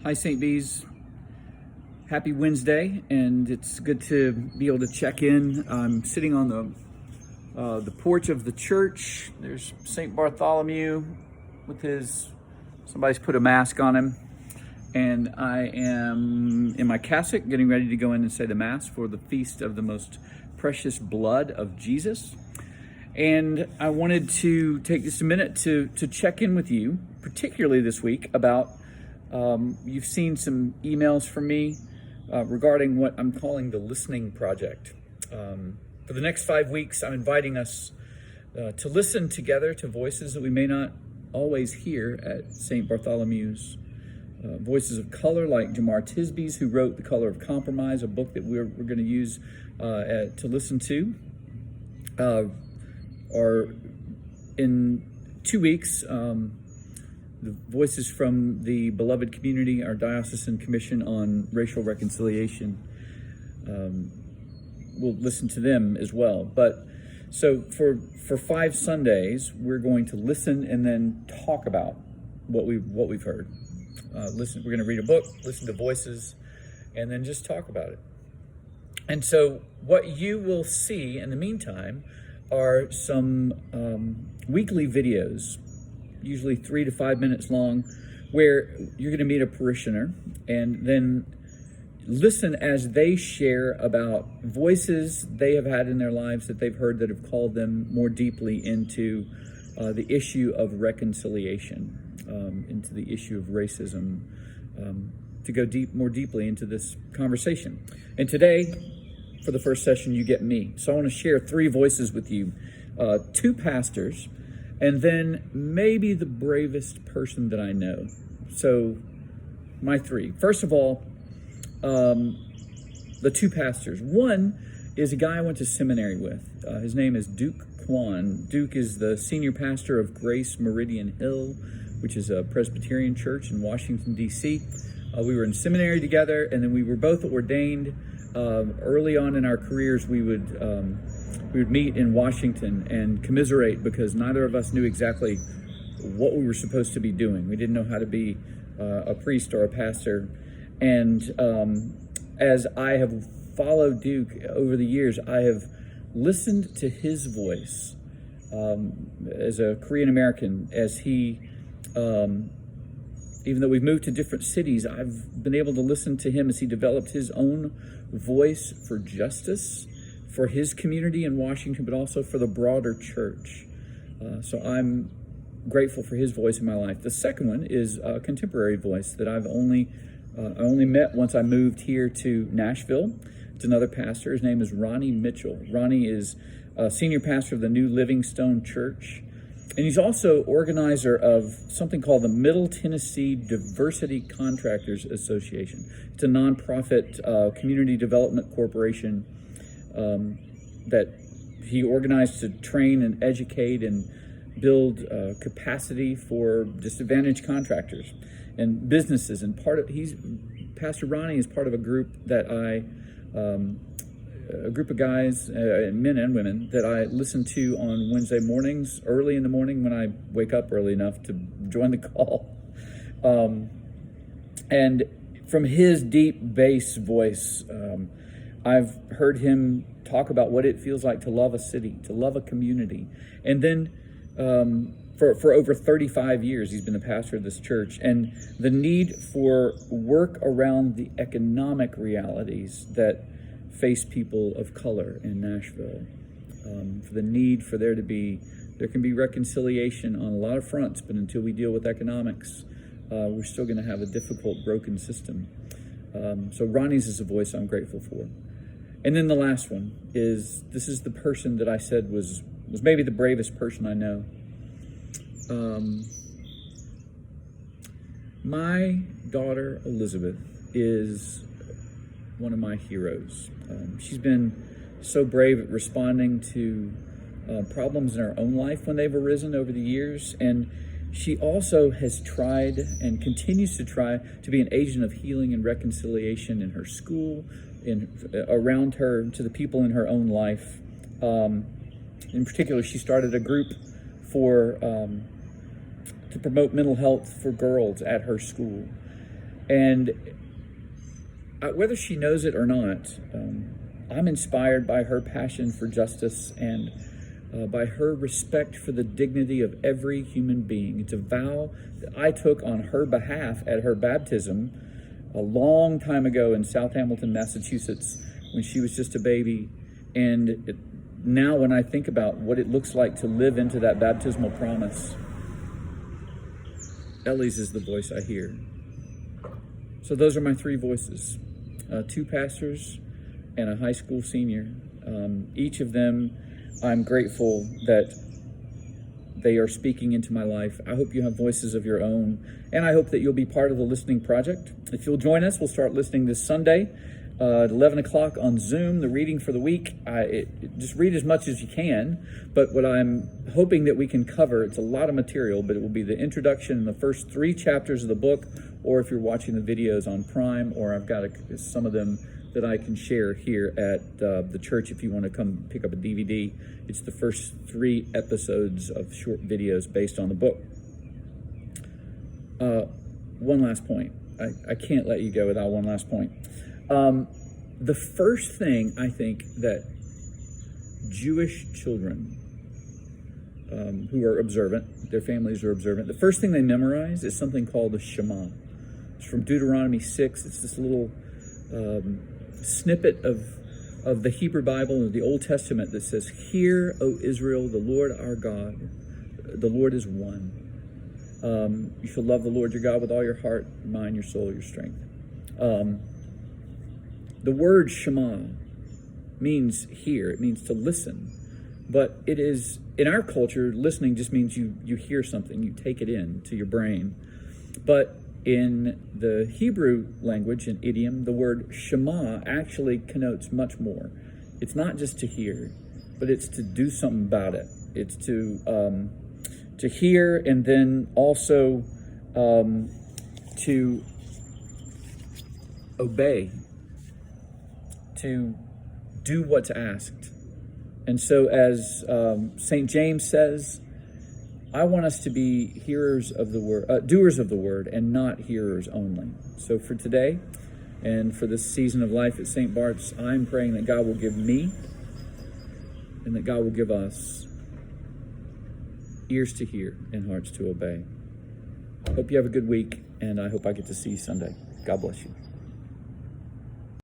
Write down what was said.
Hi, St. B's. Happy Wednesday, and it's good to be able to check in. I'm sitting on the porch of the church. There's St. Bartholomew with somebody's put a mask on him, and I am in my cassock getting ready to go in and say the Mass for the Feast of the Most Precious Blood of Jesus. And I wanted to take just a minute to check in with you, particularly this week, about you've seen some emails from me regarding what I'm calling the Listening Project. For the next 5 weeks, I'm inviting us to listen together to voices that we may not always hear at St. Bartholomew's. Voices of color like Jamar Tisby's, who wrote The Color of Compromise, a book that we're going to use to listen to. Or in 2 weeks, the voices from the beloved community, our Diocesan Commission on Racial Reconciliation, we'll listen to them as well. But so for 5 Sundays, we're going to listen and then talk about what we've heard. We're going to read a book, listen to voices, and then just talk about it. And so what you will see in the meantime are some weekly videos, usually 3 to 5 minutes long, where you're going to meet a parishioner and then listen as they share about voices they have had in their lives that they've heard that have called them more deeply into the issue of reconciliation, into the issue of racism, to go more deeply into this conversation. And today, for the first session, you get me. So I want to share 3 voices with you, 2 pastors, and then maybe the bravest person that I know. So my 3. First of all, the 2 pastors. One is a guy I went to seminary with. His name is Duke Kwan. Duke is the senior pastor of Grace Meridian Hill, which is a Presbyterian church in Washington, D.C. We were in seminary together, and then we were both ordained. Early on in our careers, we would meet in Washington and commiserate because neither of us knew exactly what we were supposed to be doing. We didn't know how to be a priest or a pastor. And as I have followed Duke over the years, I have listened to his voice as a Korean American, as he, even though we've moved to different cities, I've been able to listen to him as he developed his own voice for justice, for his community in Washington, but also for the broader church. So I'm grateful for his voice in my life. The second one is a contemporary voice that I only met once I moved here to Nashville. It's another pastor. His name is Ronnie Mitchell. Ronnie is a senior pastor of the New Livingstone Church. And he's also organizer of something called the Middle Tennessee Diversity Contractors Association. It's a nonprofit community development corporation that he organized to train and educate and build capacity for disadvantaged contractors and businesses. And Pastor Ronnie is part of a group that a group of guys, men and women, that I listen to on Wednesday mornings, early in the morning when I wake up early enough to join the call. And from his deep bass voice, I've heard him talk about what it feels like to love a city, to love a community. And then for over 35 years, he's been the pastor of this church, and the need for work around the economic realities that face people of color in Nashville, for the need for there can be reconciliation on a lot of fronts, but until we deal with economics, we're still going to have a difficult, broken system. So Ronnie's is a voice I'm grateful for. And then the last one is the person that I said was maybe the bravest person I know. My daughter Elizabeth is one of my heroes. She's been so brave at responding to problems in her own life when they've arisen over the years, and she also has tried and continues to try to be an agent of healing and reconciliation in her school, around her, to the people in her own life. In particular, she started a group to promote mental health for girls at her school. And whether she knows it or not, I'm inspired by her passion for justice and by her respect for the dignity of every human being. It's a vow that I took on her behalf at her baptism a long time ago in South Hamilton, Massachusetts, when she was just a baby. And now when I think about what it looks like to live into that baptismal promise, Ellie's is the voice I hear. So those are my three voices, 2 pastors and a high school senior. Each of them, I'm grateful that they are speaking into my life. I hope you have voices of your own, and I hope that you'll be part of the listening project. If you'll join us, we'll start listening this Sunday at 11 o'clock on Zoom, the reading for the week. Just read as much as you can, but what I'm hoping that we can cover, it's a lot of material, but it will be the introduction and the first 3 chapters of the book, or if you're watching the videos on Prime, or I've got some of them that I can share here at the church if you want to come pick up a DVD. It's the first 3 episodes of short videos based on the book. One last point. I can't let you go without one last point. The first thing I think that Jewish children who are observant, their families are observant, the first thing they memorize is something called the Shema. It's from Deuteronomy 6. It's this little snippet of the Hebrew Bible, of the Old Testament, that says, "Hear, O Israel, the Lord our God, the Lord is one. You shall love the Lord your God with all your heart, your mind, your soul, your strength." The word Shema means hear. It means to listen. But it is, in our culture, listening just means you hear something, you take it in to your brain. But in the Hebrew language and idiom, the word Shema actually connotes much more. It's not just to hear, but it's to do something about it. It's to hear, and then also to obey, to do what's asked. And so, as St. James says, I want us to be hearers of the word, doers of the word, and not hearers only. So for today, and for this season of life at St. Bart's, I'm praying that God will give me, and that God will give us ears to hear and hearts to obey. I hope you have a good week, and I hope I get to see you Sunday. God bless you.